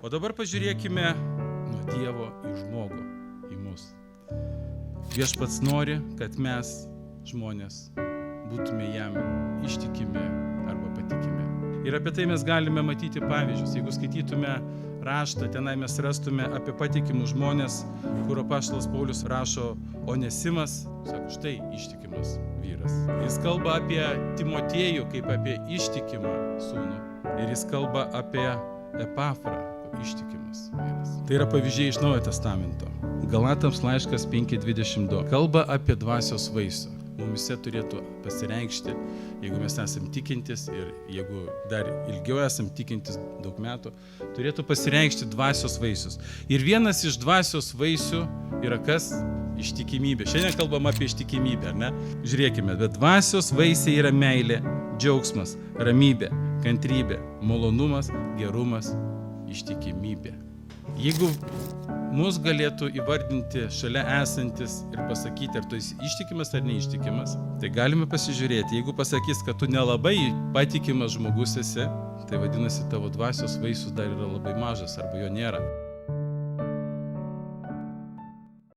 O dabar pažiūrėkime nuo Dievo į žmogų, į mus. Viešpats nori, kad mes, žmonės, būtume jam ištikimi arba patikimi. Ir apie tai mes galime matyti pavyzdžius. Jeigu skaitytume raštą, tenai mes rastume apie patikimus žmonės, kur apaštalas Paulius rašo Onesimas, sako, štai ištikimas vyras. Jis kalba apie Timotiejų kaip apie ištikimą sūnų. Ir jis kalba apie Epafrą, ištikimas vyras. Tai yra pavyzdžiai iš Naujojo Testamento. Galatams laiškas 5:22. Kalba apie dvasios vaisių. Mumise turėtų pasireikšti, jeigu mes esam tikintis ir jeigu dar ilgiau esam tikintis daug metų, turėtų pasireikšti dvasios vaisius. Ir vienas iš dvasios vaisių yra kas? Ištikimybė. Šiandien kalbam apie ištikimybę, ar ne? Žiūrėkime, bet dvasios vaisiai yra meilė, džiaugsmas, ramybė, kantrybė, malonumas, gerumas, ištikimybė. Jeigu mus galėtų įvardinti šalia esantis ir pasakyti, ar tu esi ištikimas ar neištikimas, tai galime pasižiūrėti. Jeigu pasakys, kad tu nelabai patikimas žmogus esi, tai vadinasi, tavo dvasios vaisius dar yra labai mažas arba jo nėra.